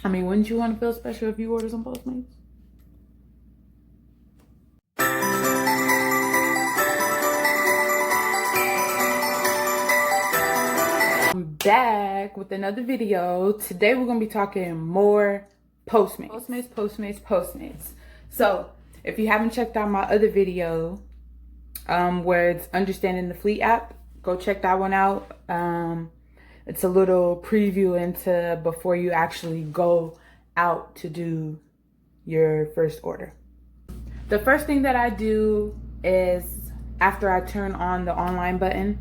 I mean, wouldn't you want to feel special if you order some Postmates? I'm back with another video. Today we're going to be talking more Postmates. Postmates. So, if you haven't checked out my other video, where it's understanding the Fleetapp, go check that one out. It's a little preview into before you actually go out to do your first order. The first thing that I do is after I turn on the online button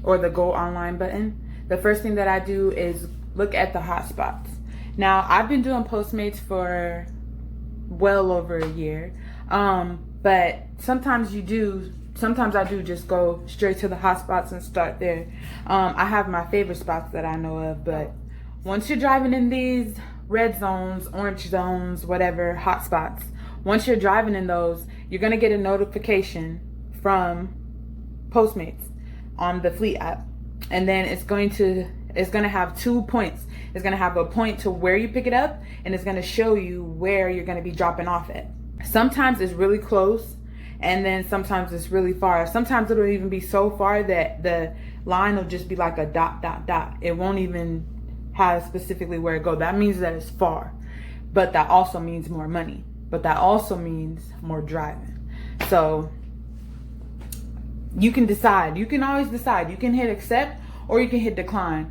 or the go online button, the first thing that I do is look at the hotspots. Now, I've been doing Postmates for well over a year, but sometimes I do just go straight to the hotspots and start there. I have my favorite spots that I know of, but once you're driving in these red zones, orange zones, whatever, hotspots, once you're driving in those, you're gonna get a notification from Postmates on the Fleetapp, and then it's gonna have 2 points. It's gonna have a point to where you pick it up, and it's gonna show you where you're gonna be dropping off at. Sometimes it's really close, and then sometimes it's really far. Sometimes it'll even be so far that the line will just be like a dot, dot, dot. It won't even have specifically where it goes. That means that it's far, but that also means more money. But that also means more driving. So you can decide. You can always decide. You can hit accept or you can hit decline.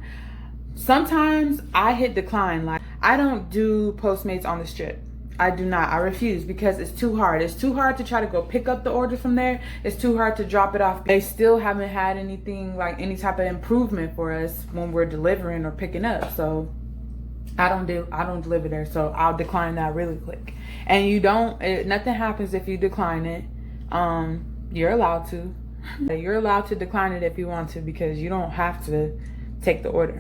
Sometimes I hit decline. Like, I don't do Postmates on the strip. I do not. I refuse because it's too hard. It's too hard to try to go pick up the order from there. It's too hard to drop it off. They still haven't had anything like any type of improvement for us when we're delivering or picking up. So I don't deliver there. So I'll decline that really quick. And nothing happens if you decline it. You're allowed to. You're allowed to decline it if you want to, because you don't have to take the order.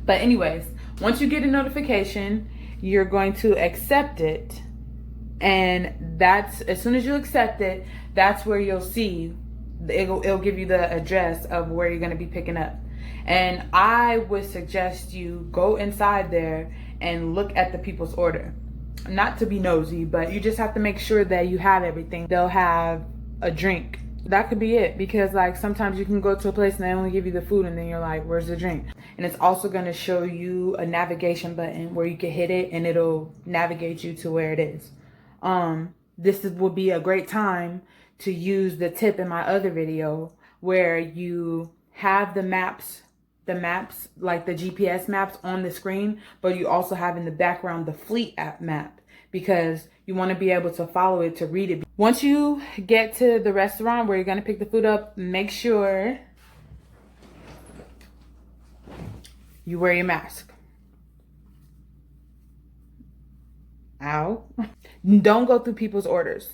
But anyways, once you get a notification, you're going to accept it, and that's as soon as you accept it, that's where you'll see it'll give you the address of where you're going to be picking up. And I would suggest you go inside there and look at the people's order. Not to be nosy, but you just have to make sure that you have everything. They'll have a drink. That could be it, because like sometimes you can go to a place and they only give you the food, and then you're like, where's the drink? And it's also going to show you a navigation button where you can hit it and it'll navigate you to where it is. Would be a great time to use the tip in my other video where you have the maps like the GPS maps on the screen, but you also have in the background the Fleetapp map, because you want to be able to follow it to read it. Once you get to the restaurant where you're going to pick the food up, make sure you wear your mask. Ow. Don't go through people's orders.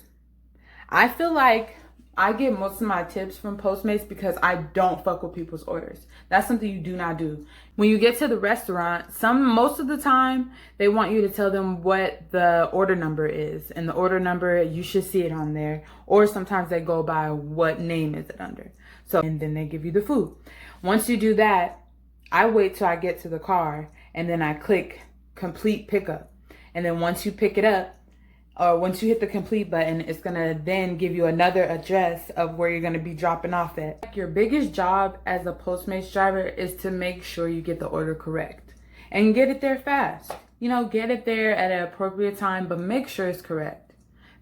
I feel like I get most of my tips from Postmates because I don't fuck with people's orders. That's something you do not do. When you get to the restaurant, most of the time, they want you to tell them what the order number is. And the order number, you should see it on there. Or sometimes they go by what name is it under. And then they give you the food. Once you do that, I wait till I get to the car, and then I click complete pickup. And then once you pick it up, or once you hit the complete button, it's gonna then give you another address of where you're gonna be dropping off at. Your biggest job as a Postmates driver is to make sure you get the order correct and get it there fast. You know, get it there at an appropriate time, but make sure it's correct.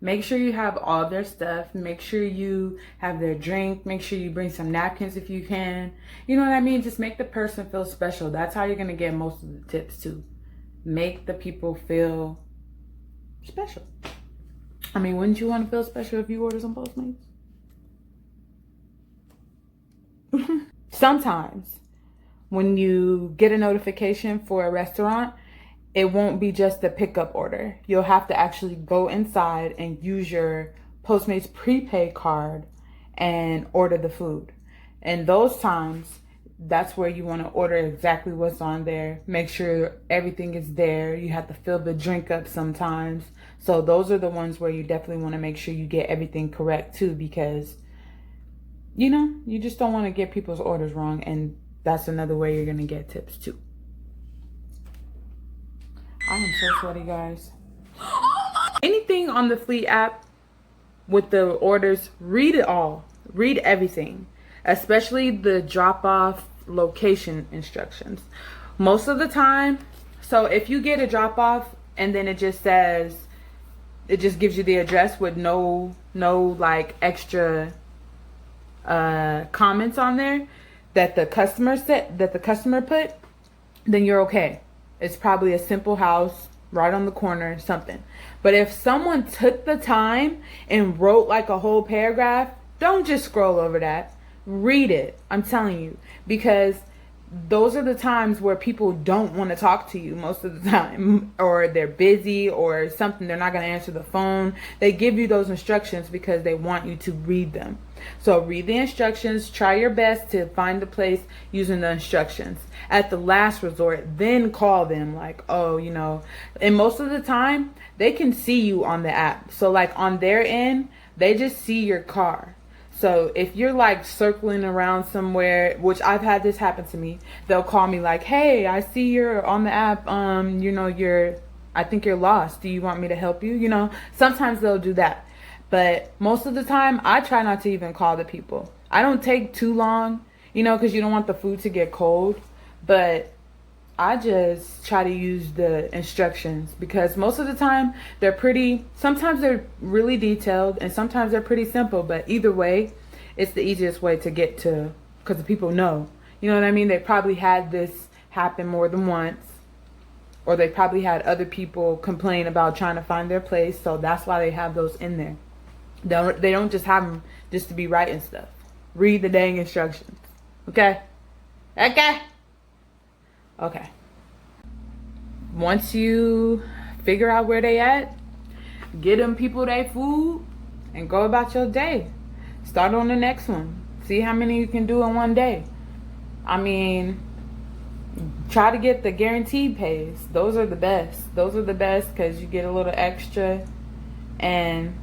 Make sure you have all their stuff. Make sure you have their drink. Make sure you bring some napkins if you can. You know what I mean? Just make the person feel special. That's how you're gonna get most of the tips too. Make the people feel special. I mean, wouldn't you want to feel special if you order some Postmates? Sometimes when you get a notification for a restaurant, it won't be just a pickup order. You'll have to actually go inside and use your Postmates prepaid card and order the food. And those times, that's where you want to order exactly what's on there. Make sure everything is there. You have to fill the drink up sometimes. So those are the ones where you definitely want to make sure you get everything correct too, because, you know, you just don't want to get people's orders wrong. And that's another way you're going to get tips too. I'm so sweaty, guys. Anything on the Fleet app with the orders, read it all. Read everything, especially the drop-off location instructions. Most of the time, so if you get a drop-off and then it just says, it just gives you the address with no like extra comments on there that the customer put, then you're okay. It's probably a simple house right on the corner, something. But if someone took the time and wrote like a whole paragraph, don't just scroll over that. Read it. I'm telling you, because those are the times where people don't want to talk to you most of the time, or they're busy or something. They're not going to answer the phone. They give you those instructions because they want you to read them. So read the instructions. Try your best to find the place using the instructions. At the last resort, then call them like, oh, you know, and most of the time they can see you on the app. So like on their end, they just see your car. So if you're like circling around somewhere, which I've had this happen to me, they'll call me like, hey, I see you're on the app. You know, I think you're lost. Do you want me to help you? You know, sometimes they'll do that. But most of the time, I try not to even call the people. I don't take too long, you know, because you don't want the food to get cold. But I just try to use the instructions because most of the time sometimes they're really detailed and sometimes they're pretty simple, but either way, it's the easiest way to get to, because the people know, you know what I mean? They probably had this happen more than once, or they probably had other people complain about trying to find their place. So that's why they have those in there. They don't just have them just to be writing stuff. Read the dang instructions. Okay? Okay. Once you figure out where they at, get them people their food and go about your day. Start on the next one. See how many you can do in one day. I mean, try to get the guaranteed pays. Those are the best. Those are the best because you get a little extra. And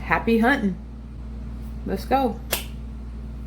happy hunting. Let's go.